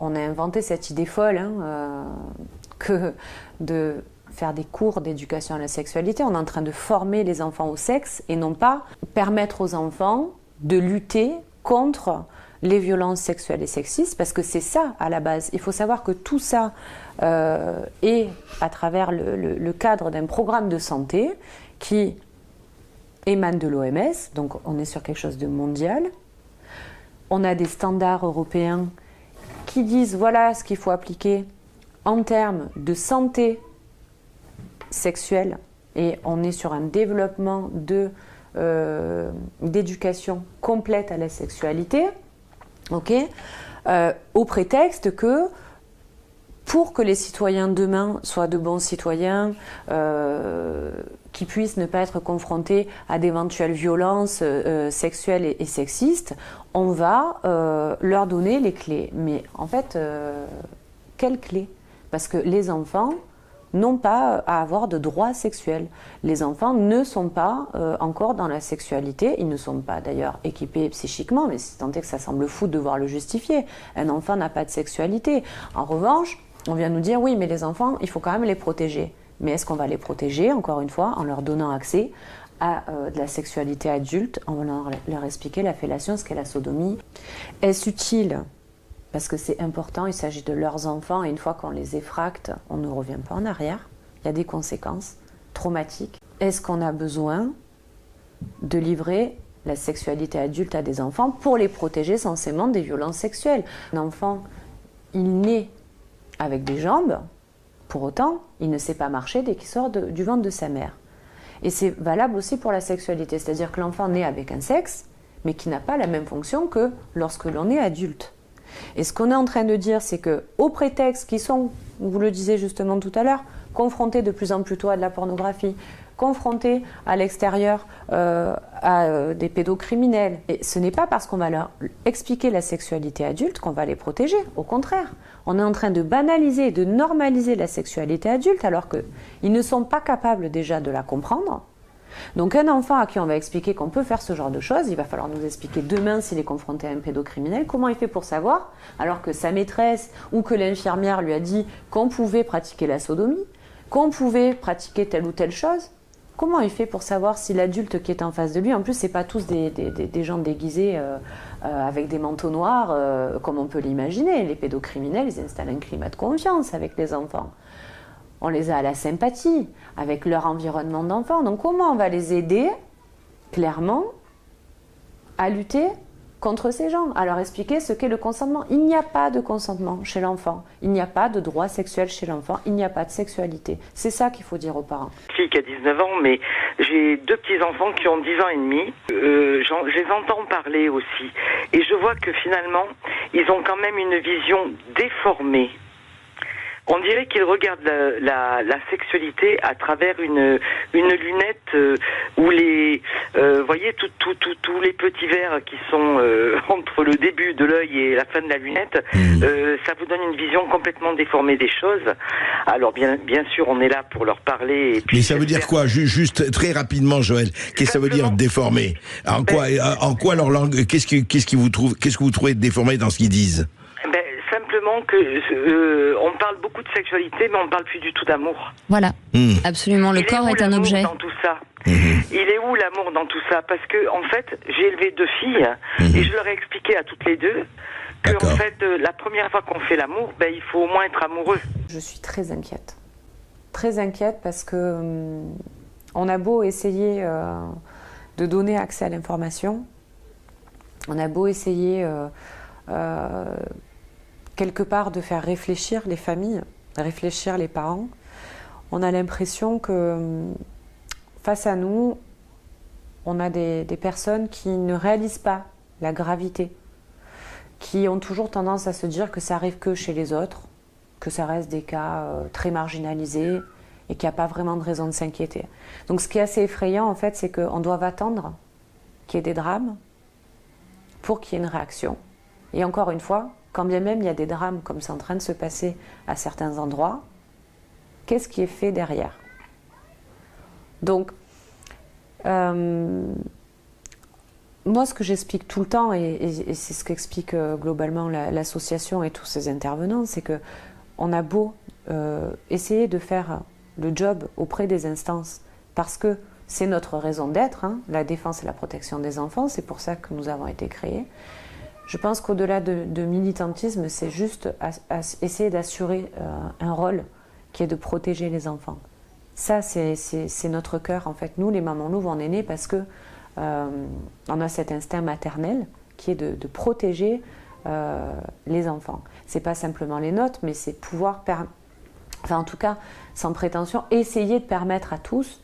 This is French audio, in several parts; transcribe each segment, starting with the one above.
on a inventé cette idée folle que de faire des cours d'éducation à la sexualité. On est en train de former les enfants au sexe et non pas permettre aux enfants de lutter contre les violences sexuelles et sexistes, parce que c'est ça à la base. Il faut savoir que tout ça est à travers le cadre d'un programme de santé qui émane de l'OMS, donc on est sur quelque chose de mondial. On a des standards européens qui disent voilà ce qu'il faut appliquer en termes de santé sexuelle, et on est sur un développement d'éducation complète à la sexualité, au prétexte que pour que les citoyens demain soient de bons citoyens, qui puissent ne pas être confrontés à d'éventuelles violences sexuelles et sexistes, on va leur donner les clés. Mais en fait, quelles clés ? Parce que les enfants n'ont pas à avoir de droits sexuels. Les enfants ne sont pas encore dans la sexualité, ils ne sont pas d'ailleurs équipés psychiquement, mais c'est tant est que ça semble fou de devoir le justifier. Un enfant n'a pas de sexualité. En revanche, on vient nous dire oui, mais les enfants, il faut quand même les protéger. Mais est-ce qu'on va les protéger, encore une fois, en leur donnant accès à de la sexualité adulte, en leur expliquer la fellation, ce qu'est la sodomie? Est-ce utile ? Parce que c'est important, il s'agit de leurs enfants, et une fois qu'on les effracte, on ne revient pas en arrière. Il y a des conséquences traumatiques. Est-ce qu'on a besoin de livrer la sexualité adulte à des enfants pour les protéger censément des violences sexuelles? Un enfant, il naît avec des jambes, pour autant, il ne sait pas marcher dès qu'il sort du ventre de sa mère. Et c'est valable aussi pour la sexualité, c'est-à-dire que l'enfant naît avec un sexe, mais qui n'a pas la même fonction que lorsque l'on est adulte. Et ce qu'on est en train de dire, c'est qu'au prétexte qu'ils sont, vous le disiez justement tout à l'heure, confrontés de plus en plus tôt à de la pornographie, confrontés à l'extérieur à des pédocriminels. Et ce n'est pas parce qu'on va leur expliquer la sexualité adulte qu'on va les protéger. Au contraire, on est en train de banaliser, de normaliser la sexualité adulte alors qu'ils ne sont pas capables déjà de la comprendre. Donc un enfant à qui on va expliquer qu'on peut faire ce genre de choses, il va falloir nous expliquer demain s'il est confronté à un pédocriminel, comment il fait pour savoir, alors que sa maîtresse ou que l'infirmière lui a dit qu'on pouvait pratiquer la sodomie, qu'on pouvait pratiquer telle ou telle chose. Comment il fait pour savoir si l'adulte qui est en face de lui, en plus c'est pas tous des gens déguisés avec des manteaux noirs comme on peut l'imaginer, les pédocriminels ils installent un climat de confiance avec les enfants. On les a à la sympathie, avec leur environnement d'enfant. Donc comment on va les aider, clairement, à lutter contre ces gens, à leur expliquer ce qu'est le consentement. Il n'y a pas de consentement chez l'enfant, il n'y a pas de droit sexuel chez l'enfant, il n'y a pas de sexualité. C'est ça qu'il faut dire aux parents. Fille qui a 19 ans, mais j'ai deux petits-enfants qui ont 10 ans et demi. Je les entends parler aussi. Et je vois que finalement, ils ont quand même une vision déformée. On dirait qu'ils regardent la sexualité à travers une lunette où les voyez tous les petits verres qui sont entre le début de l'œil et la fin de la lunette, ça vous donne une vision complètement déformée des choses. Alors bien sûr, on est là pour leur parler. Et puis, mais ça veut dire quoi, juste très rapidement, Joël? Qu'est-ce que ça veut dire déformé? En quoi leur langue? Qu'est-ce que vous trouvez déformé dans ce qu'ils disent? Simplement que on parle beaucoup de sexualité, mais on ne parle plus du tout d'amour. Voilà, absolument. Le corps est un objet. Dans tout ça. Il est où l'amour dans tout ça? Parce que en fait, j'ai élevé deux filles et je leur ai expliqué à toutes les deux que en fait, la première fois qu'on fait l'amour, il faut au moins être amoureux. Je suis très inquiète parce que on a beau essayer de donner accès à l'information, on a beau essayer quelque part de faire réfléchir les familles, réfléchir les parents, on a l'impression que face à nous, on a des personnes qui ne réalisent pas la gravité, qui ont toujours tendance à se dire que ça arrive que chez les autres, que ça reste des cas très marginalisés et qu'il n'y a pas vraiment de raison de s'inquiéter. Donc ce qui est assez effrayant en fait, c'est qu'on doit attendre qu'il y ait des drames pour qu'il y ait une réaction. Et encore une fois, quand bien même il y a des drames comme c'est en train de se passer à certains endroits, qu'est-ce qui est fait derrière? Donc, Moi, ce que j'explique tout le temps, et c'est ce qu'explique globalement l'association et tous ces intervenants, c'est que on a beau essayer de faire le job auprès des instances, parce que c'est notre raison d'être, hein, la défense et la protection des enfants, c'est pour ça que nous avons été créés. Je pense qu'au-delà de militantisme, c'est juste essayer d'assurer un rôle qui est de protéger les enfants. Ça, c'est notre cœur, en fait. Nous, les mamans louves, on est nés parce que on a cet instinct maternel qui est de protéger les enfants. C'est pas simplement les nôtres, mais c'est pouvoir, enfin en tout cas, sans prétention, essayer de permettre à tous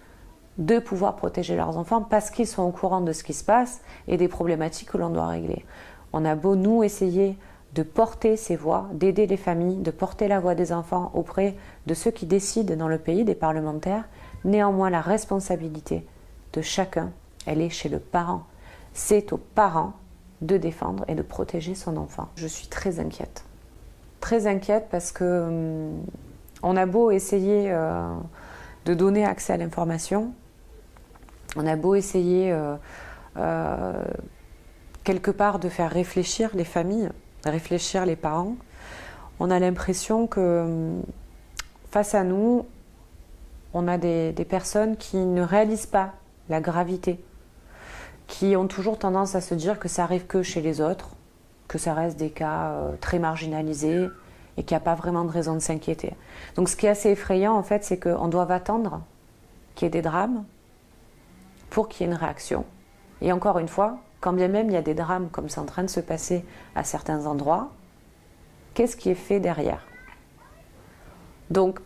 de pouvoir protéger leurs enfants parce qu'ils sont au courant de ce qui se passe et des problématiques que l'on doit régler. On a beau, nous, essayer de porter ces voix, d'aider les familles, de porter la voix des enfants auprès de ceux qui décident dans le pays, des parlementaires, néanmoins la responsabilité de chacun, elle est chez le parent. C'est aux parents de défendre et de protéger son enfant. Je suis très inquiète. Très inquiète parce que on a beau essayer de donner accès à l'information, on a beau essayer quelque part de faire réfléchir les familles, réfléchir les parents, on a l'impression que face à nous, on a des personnes qui ne réalisent pas la gravité, qui ont toujours tendance à se dire que ça arrive que chez les autres, que ça reste des cas très marginalisés et qu'il n'y a pas vraiment de raison de s'inquiéter. Donc ce qui est assez effrayant en fait, c'est qu'on doit attendre qu'il y ait des drames pour qu'il y ait une réaction. Et encore une fois, quand bien même il y a des drames comme c'est en train de se passer à certains endroits, qu'est-ce qui est fait derrière? Donc,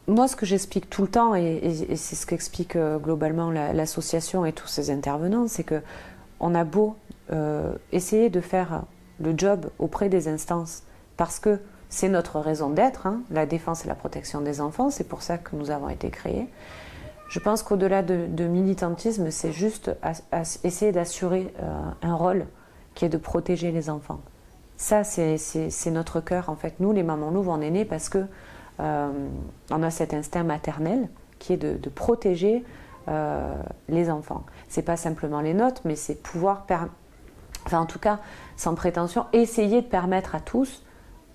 moi, ce que j'explique tout le temps, et c'est ce qu'explique globalement l'association et tous ces intervenants, c'est que on a beau essayer de faire le job auprès des instances, parce que c'est notre raison d'être, hein, la défense et la protection des enfants, c'est pour ça que nous avons été créés. Je pense qu'au-delà de militantisme, c'est juste essayer d'assurer un rôle qui est de protéger les enfants. Ça, c'est notre cœur, en fait. Nous, les mamans louves, on est nés parce que on a cet instinct maternel qui est de protéger les enfants. C'est pas simplement les nôtres, mais c'est pouvoir, enfin en tout cas, sans prétention, essayer de permettre à tous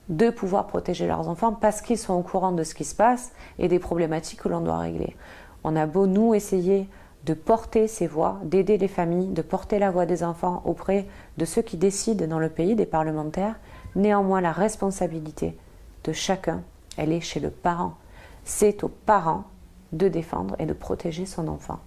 de pouvoir protéger leurs enfants parce qu'ils sont au courant de ce qui se passe et des problématiques que l'on doit régler. On a beau, nous, essayer de porter ces voix, d'aider les familles, de porter la voix des enfants auprès de ceux qui décident dans le pays, des parlementaires, néanmoins la responsabilité de chacun, elle est chez le parent. C'est aux parents de défendre et de protéger son enfant.